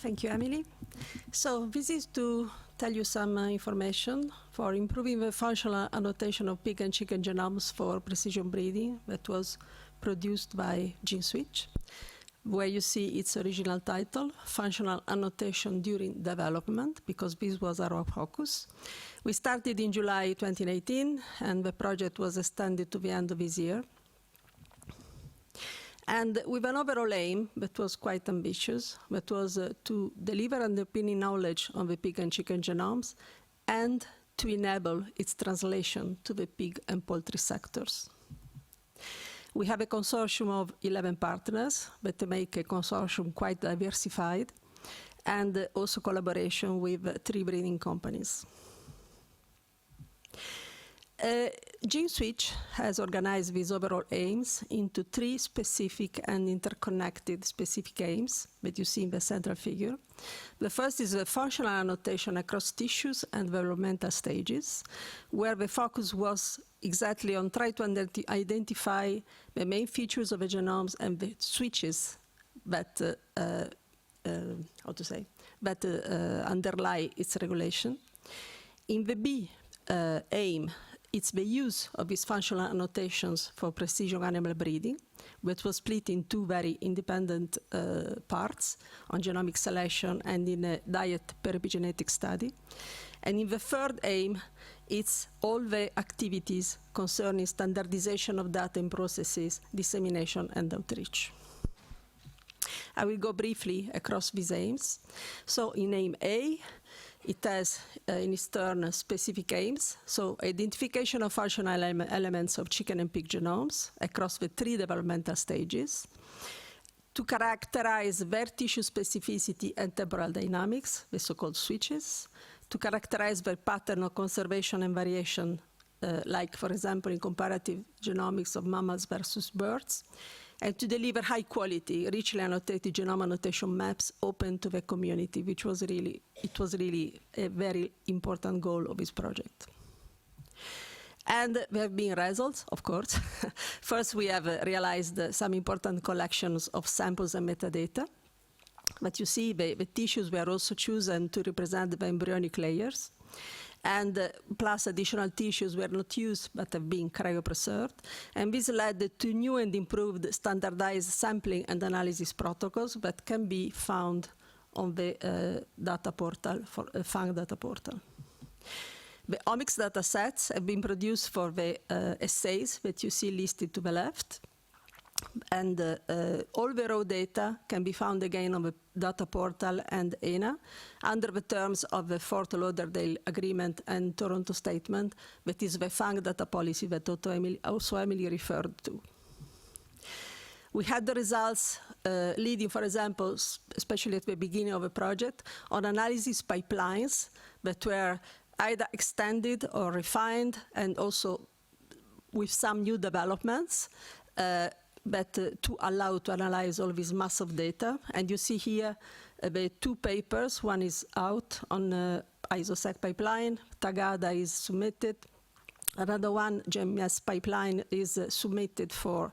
Thank you, Emily. So this is to tell you some information for improving the functional annotation of pig and chicken genomes for precision breeding that was produced by GENE-SWitCH, where you see its original title, Functional Annotation During Development, because this was our focus. We started in July 2018, and the project was extended to the end of this year. And with an overall aim that was quite ambitious, that was to deliver underpinning knowledge on the pig and chicken genomes and to enable its translation to the pig and poultry sectors. We have a consortium of 11 partners that make a consortium quite diversified, and also collaboration with 3 breeding companies. GENE-SWitCH has organized these overall aims into 3 specific and interconnected specific aims that you see in the central figure. The first is the functional annotation across tissues and developmental stages, where the focus was exactly on trying to identify the main features of the genomes and the switches that, underlie its regulation. In the B aim, it's the use of these functional annotations for precision animal breeding, which was split in 2 very independent parts, on genomic selection and in a diet per epigenetic study. And in the third aim, it's all the activities concerning standardization of data and processes, dissemination and outreach. I will go briefly across these aims. So in aim A, it has, in its turn, specific aims. So identification of functional elements of chicken and pig genomes across the 3 developmental stages, to characterize their tissue specificity and temporal dynamics, the so-called switches, to characterize their pattern of conservation and variation, like, for example, in comparative genomics of mammals versus birds, and to deliver high-quality, richly annotated genome annotation maps open to the community, which was really, a very important goal of this project. And there have been results, of course. First, we have realized some important collections of samples and metadata. But you see, the tissues were also chosen to represent the embryonic layers. And plus additional tissues were not used but have been cryopreserved. And this led to new and improved standardized sampling and analysis protocols that can be found on the data portal, for FAANG data portal. The omics data sets have been produced for the assays that you see listed to the left. And all the raw data can be found again on the data portal and ENA under the terms of the Fort Lauderdale Agreement and Toronto Statement, that is the FAANG data policy that also Emily referred to. We had the results leading, for example, especially at the beginning of the project, on analysis pipelines that were either extended or refined, and also with some new developments, but to allow to analyze all this mass of data. And you see here the 2 papers. One is out on ISOSEC pipeline. Tagada is submitted. Another one, GEMS pipeline, is submitted for,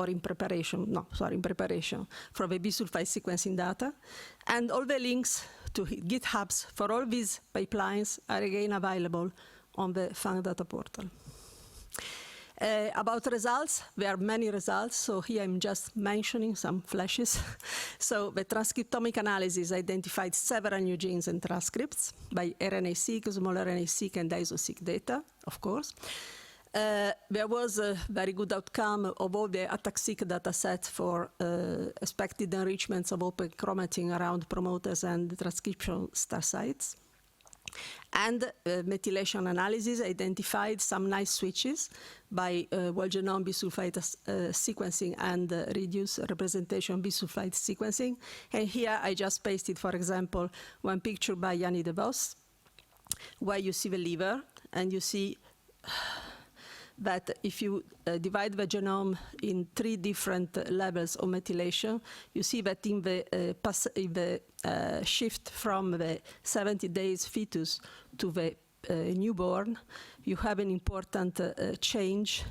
in preparation for the bisulfite sequencing data. And all the links to GitHubs for all these pipelines are again available on the FAANG data portal. About results, there are many results, so here I'm just mentioning some flashes. So the transcriptomic analysis identified several new genes and transcripts by RNA-seq, small RNA-seq, and ISO-seq data, of course. There was a very good outcome of all the ATAC-seq data sets for expected enrichments of open chromatin around promoters and transcription star sites. And methylation analysis identified some nice switches by whole genome bisulfite sequencing and reduced representation bisulfite sequencing. And here I just pasted, for example, one picture by Yanni De Vos, where you see the liver, and you see that if you divide the genome in 3 different levels of methylation, you see that in the shift from the 70 days fetus to the newborn, you have an important change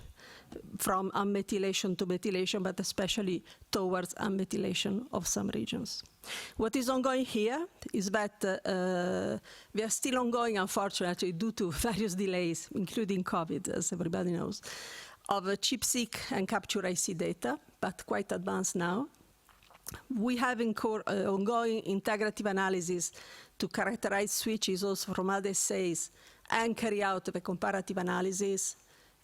from unmethylation to methylation, but especially towards unmethylation of some regions. What is ongoing here is that we are still ongoing, unfortunately, due to various delays, including COVID, as everybody knows, of ChIP-seq and Capture-IC data, but quite advanced now. We have ongoing integrative analysis to characterize switches also from other assays and carry out the comparative analysis,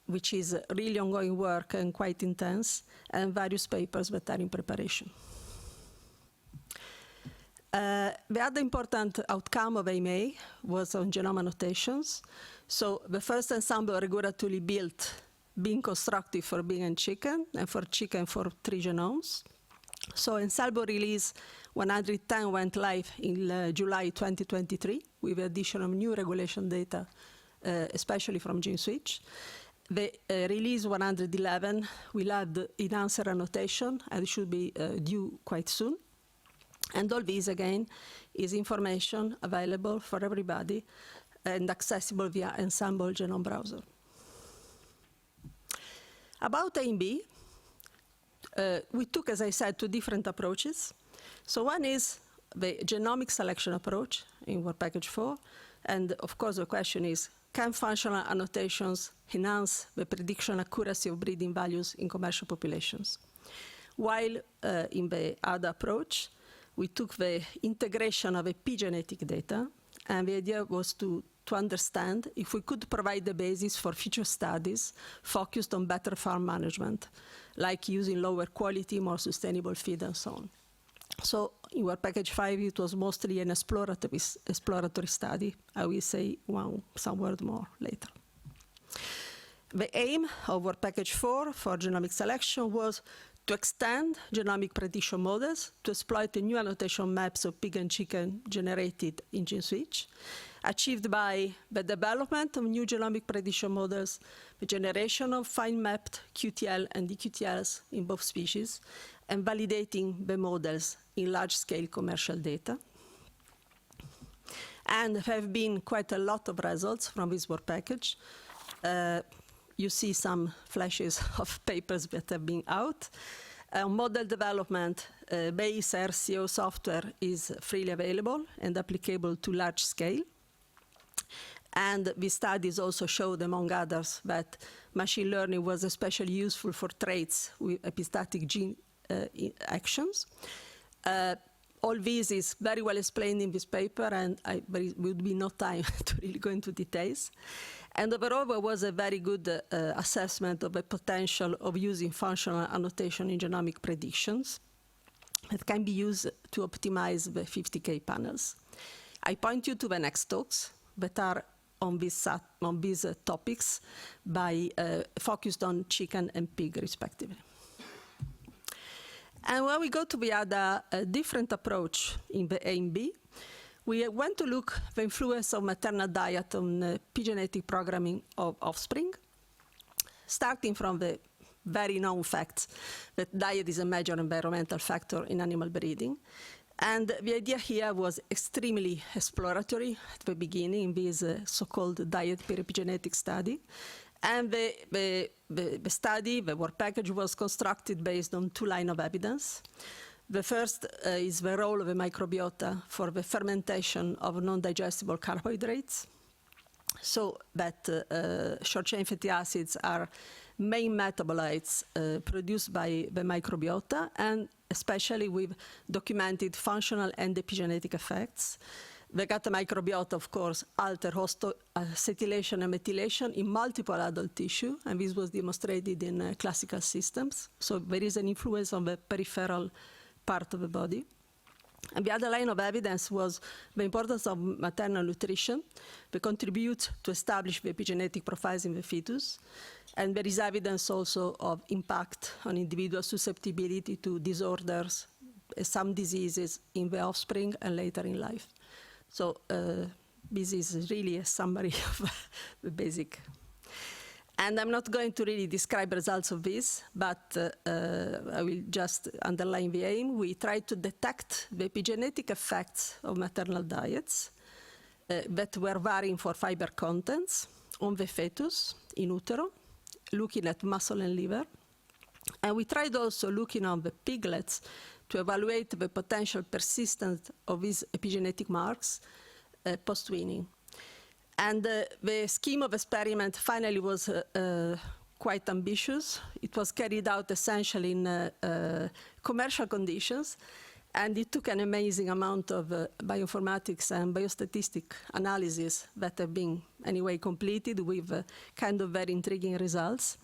which is really ongoing work and quite intense, and various papers that are in preparation. The other important outcome of AIM-A was on genome annotations. So the first ensemble regulatorily built being constructed for pig and chicken, and for chicken for 3 genomes. So ensemble release 110 went live in July 2023 with the addition of new regulation data, especially from GENE-SWitCH. The release 111 will add in-answer annotation, and it should be due quite soon. And all this, again, is information available for everybody and accessible via Ensemble Genome Browser. About AIM-B, we took, as I said, 2 different approaches. So one is the genomic selection approach in Work Package 4. And of course, the question is, can functional annotations enhance the prediction accuracy of breeding values in commercial populations? While in the other approach, we took the integration of epigenetic data, and the idea was to understand if we could provide the basis for future studies focused on better farm management, like using lower quality, more sustainable feed, and so on. So in Work Package 5, it was mostly an exploratory study. I will say some word more later. The aim of Work Package 4 for genomic selection was to extend genomic prediction models to exploit the new annotation maps of pig and chicken generated in GENE-SWitCH, achieved by the development of new genomic prediction models, the generation of fine-mapped QTL and DQTLs in both species, and validating the models in large-scale commercial data. And there have been quite a lot of results from this work package. You see some flashes of papers that have been out. Model development, base RCO software is freely available and applicable to large scale. And the studies also showed, among others, that machine learning was especially useful for traits with epistatic gene actions. All this is very well explained in this paper, and there would be no time to really go into details. And overall, there was a very good assessment of the potential of using functional annotation in genomic predictions that can be used to optimize the 50K panels. I point you to the next talks that are on these topics focused on chicken and pig, respectively. And when we go to the other different approach in the AIM-B, we went to look at the influence of maternal diet on epigenetic programming of offspring, starting from the very known fact that diet is a major environmental factor in animal breeding. And the idea here was extremely exploratory at the beginning in this so-called diet per epigenetic study. And the study, the work package, was constructed based on 2 lines of evidence. The first is the role of the microbiota for the fermentation of non-digestible carbohydrates, so that short-chain fatty acids are main metabolites produced by the microbiota, and especially with documented functional and epigenetic effects. The gut microbiota, of course, alter host acetylation and methylation in multiple adult tissue, and this was demonstrated in classical systems. So there is an influence on the peripheral part of the body. And the other line of evidence was the importance of maternal nutrition. They contribute to establish the epigenetic profiles in the fetus. And there is evidence also of impact on individual susceptibility to disorders, some diseases in the offspring and later in life. So this is really a summary of the basic. And I'm not going to really describe results of this, but I will just underline the aim. We tried to detect the epigenetic effects of maternal diets that were varying for fiber contents on the fetus in utero, looking at muscle and liver. And we tried also looking on the piglets to evaluate the potential persistence of these epigenetic marks post-weaning. And the scheme of experiment finally was quite ambitious. It was carried out essentially in commercial conditions, and it took an amazing amount of bioinformatics and biostatistic analysis that have been anyway completed with kind of very intriguing results.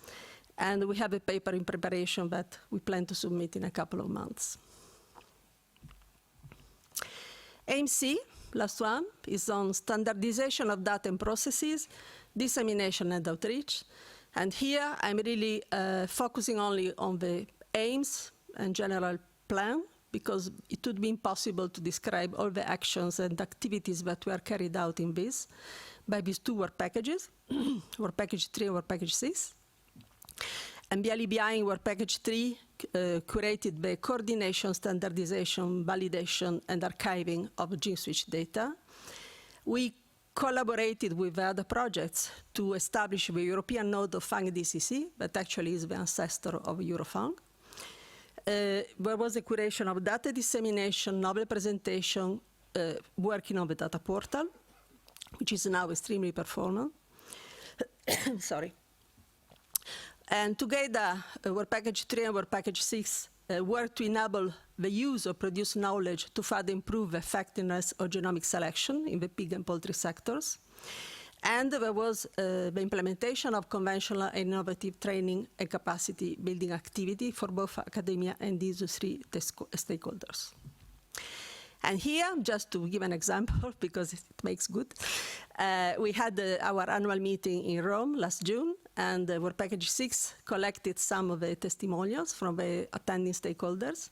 And we have a paper in preparation that we plan to submit in a couple of months. AIM-C, last one, is on standardization of data and processes, dissemination and outreach. And here I'm really focusing only on the aims and general plan, because it would be impossible to describe all the actions and activities that were carried out in this by these two work packages, work package 3 and work package 6. And the LEBI in work package 3 curated the coordination, standardization, validation, and archiving of GENE-SWitCH data. We collaborated with other projects to establish the European node of FAANG DCC, that actually is the ancestor of EuroFAANG. There was a curation of data dissemination, novel presentation, working on the data portal, which is now extremely performant. Sorry. And together, work package 3 and work package 6 work to enable the use of produced knowledge to further improve the effectiveness of genomic selection in the pig and poultry sectors. And there was the implementation of conventional and innovative training and capacity building activity for both academia and industry stakeholders. And here, just to give an example, because it makes good, we had our annual meeting in Rome last June, and work package 6 collected some of the testimonials from the attending stakeholders.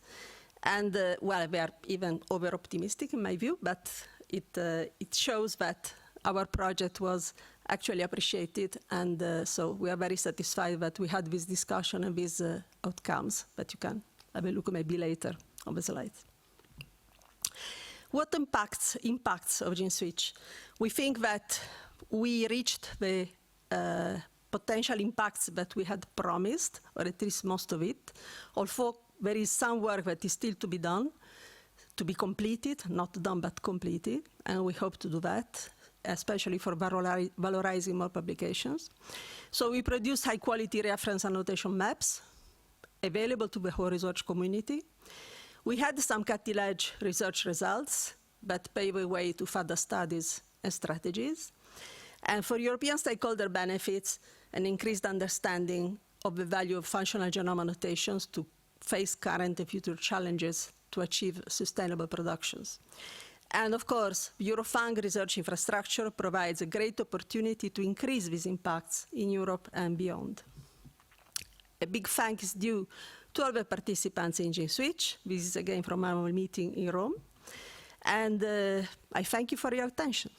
And well, they are even over-optimistic in my view, but it shows that our project was actually appreciated, and so we are very satisfied that we had this discussion and these outcomes that you can have a look maybe later on the slides. What impacts of GENE-SWitCH? We think that we reached the potential impacts that we had promised, or at least most of it, although there is some work that is still to be done, to be completed, not done but completed, and we hope to do that, especially for valorizing more publications. So we produce high-quality reference annotation maps available to the whole research community. We had some cutting-edge research results that pave the way to further studies and strategies. And for European stakeholder benefits, an increased understanding of the value of functional genome annotations to face current and future challenges to achieve sustainable productions. And of course, EuroFAANG research infrastructure provides a great opportunity to increase these impacts in Europe and beyond. A big thank is due to all the participants in GENE-SWitCH. This is again from our meeting in Rome. And I thank you for your attention.